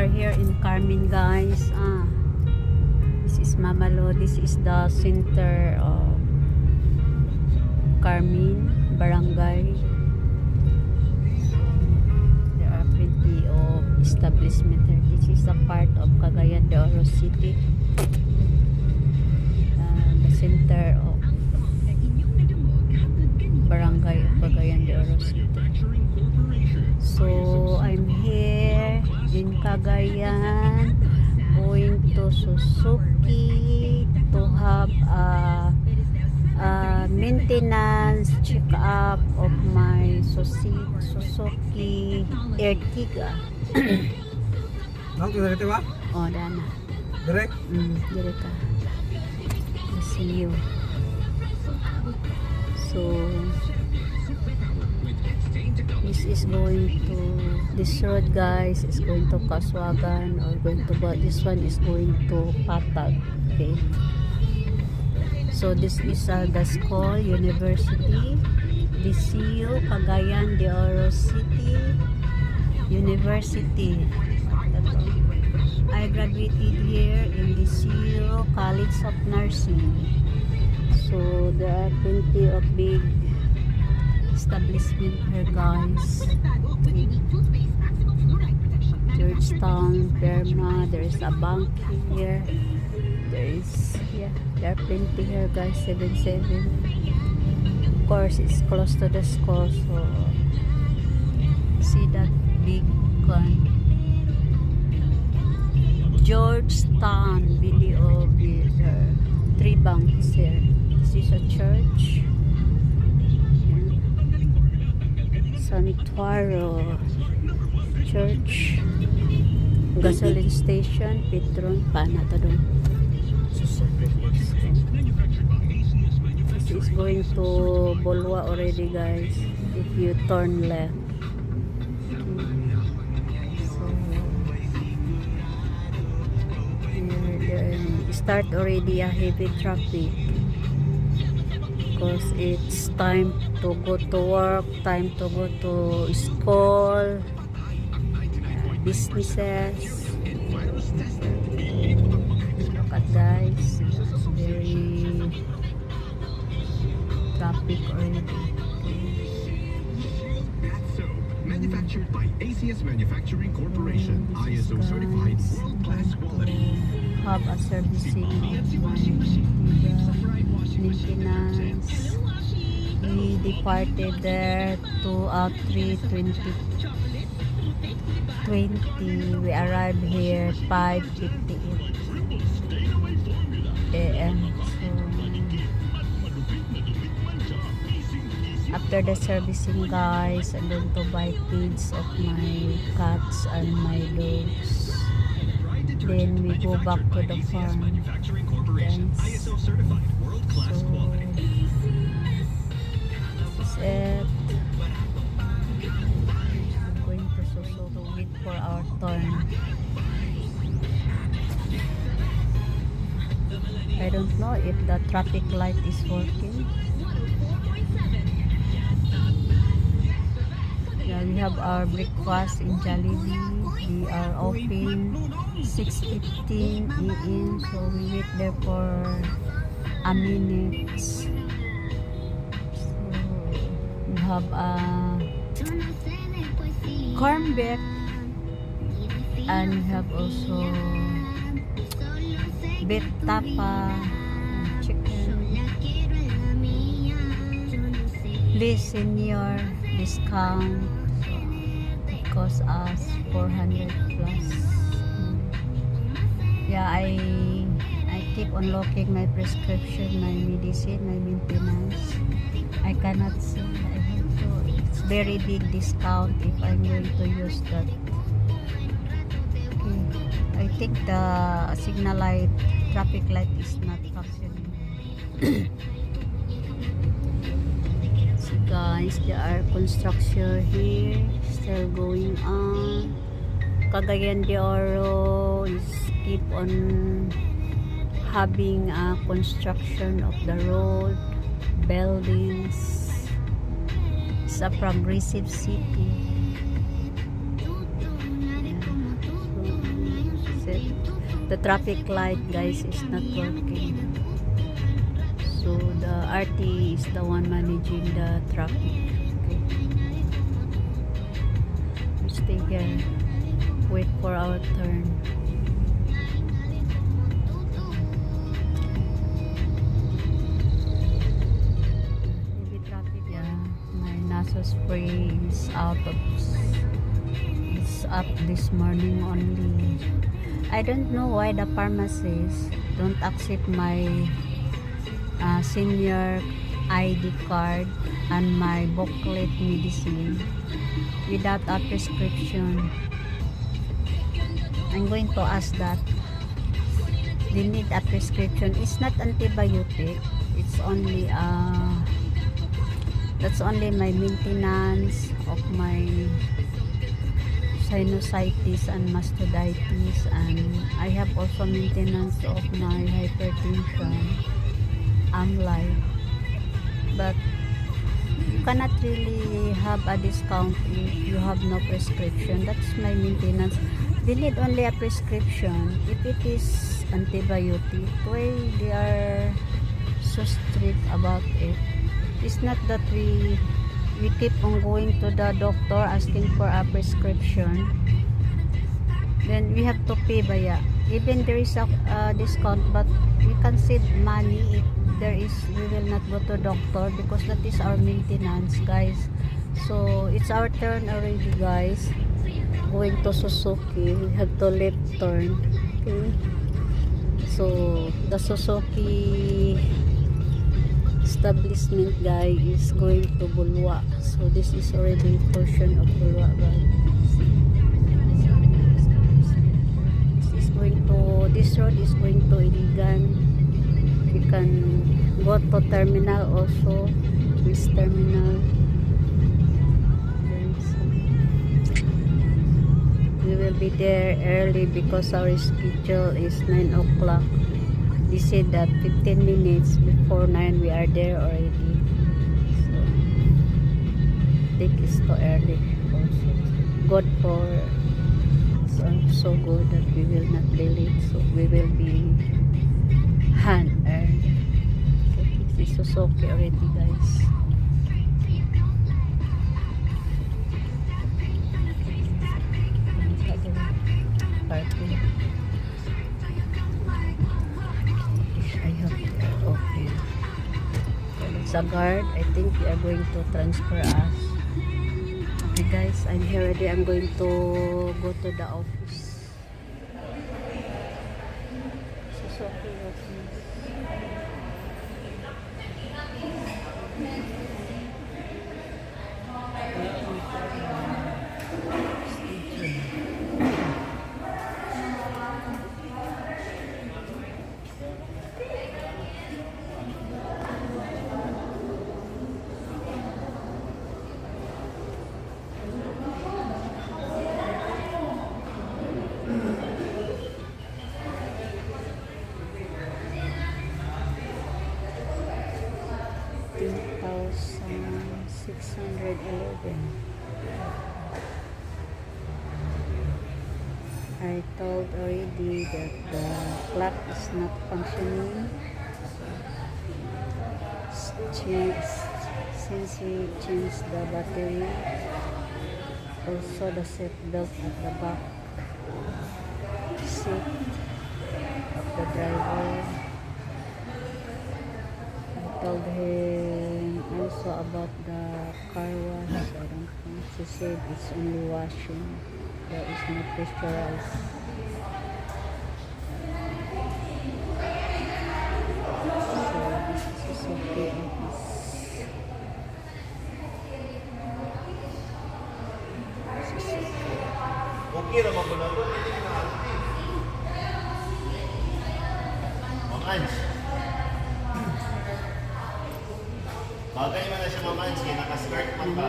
are here in Carmen, guys. This is Mamalo. This is the center of Carmen Barangay. There are plenty of establishment here. This is a part of Cagayan de Oro City. The center of Barangay of Cagayan de Oro City. So I'm here in Cagayan, going to Suzuki to have a maintenance check-up of my Suzuki Ertiga. Direct ba? Oh, dana. Direct? Direct ka. I see you. So this is going to this road, guys, is going to Kaswagan or going to this one is going to Patag. Okay, so this is the school university, DCU Cagayan de Oro City University. I graduated here in DCU College of Nursing. So there are plenty of big establishment here, guys. Georgetown, Burma, there is a bank here. There are plenty here, guys. 7-7. Of course, it's close to the school, so see that big one. Georgetown video with 3 banks here. This is a church. Santuario Church, gasoline station, Petron, Panata doon. This is going to Bolwa already, guys, if you turn left. So here start already a heavy traffic because it's time to go to work, time to go to school, businesses. Look at, guys, it's very traffic already. Manufactured by ACS Manufacturing Corporation, ISO certified world-class quality. Have a servicing of my maintenance. We departed there 2/3/2020. We arrived here 5:58 AM. So after the servicing, guys, I'm going to buy feeds of my cats and my dogs. Then we go back to the farm. ISO certified world-class quality. This is it. I'm going to Suzuki to wait for our turn. I don't know if the traffic light is working. Yeah, we have our breakfast in Jollibee. We are open 6:15 AM, so we wait there for a minute. So we have a corn beef and we have also beef tapa, chicken. Please, senior discount. Cost us 400 plus. Yeah, I keep on looking my prescription, my medicine, my maintenance. I cannot see. I have to. It's very big discount if I'm going to use that. Okay. I think the signal light, traffic light is not functioning. So guys, there are construction here still going on. Cagayan de Oro is keep on having a construction of the road, buildings. It's a progressive city. Yeah. So the traffic light, guys, is not working. So the RT is the one managing the traffic. Okay. We stay here, wait for our turn. Maybe traffic. Yeah, my nasal spray is it's up this morning only. I don't know why the pharmacists don't accept my senior ID card and my booklet medicine without a prescription. I'm going to ask that. They need a prescription. It's not antibiotic. It's only that's only my maintenance of my sinusitis and mastocytitis, and I have also maintenance of my hypertension, life. But you cannot really have a discount if you have no prescription. That's my maintenance. They need only a prescription. If it is antibiotic, why they are so strict about it? It's not that we keep on going to the doctor asking for a prescription, then we have to pay baya. Even there is a discount, but we can save money if there is, we will not go to doctor because that is our maintenance, guys. So it's our turn already, guys. Going to Suzuki, we have to left turn. Okay, so the Suzuki establishment, guy, is going to Bulwa. So this is already a portion of Bulwa, guys. This road is going to Iligan. We can go to terminal also, this terminal. We will be there early because our schedule is 9 o'clock. They said that 15 minutes before 9 we are there already. So think it's too early also. Good for so good that we will not be late. So we will be hand earned. Okay, this is Suzuki already, guys. Parking. I have to open. It's a guard. I think they are going to transfer us. Okay, guys, I'm here already. I'm going to go to the office. Suzuki office. I told already that the clock is not functioning since we changed the battery. Also the seat belt at the back seat of the driver. I told him also about the car wash. I don't know. She said it's only washing. There is no pressurized. So this is Suzuki office. Okay naman ko na ito. Hindi na natin. Mamans. Bagay mo na siya, mamans. Kaya nakaskirt man ba?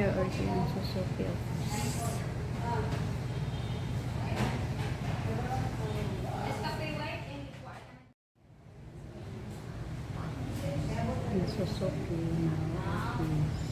Here are the Suzuki office. In Suzuki now office.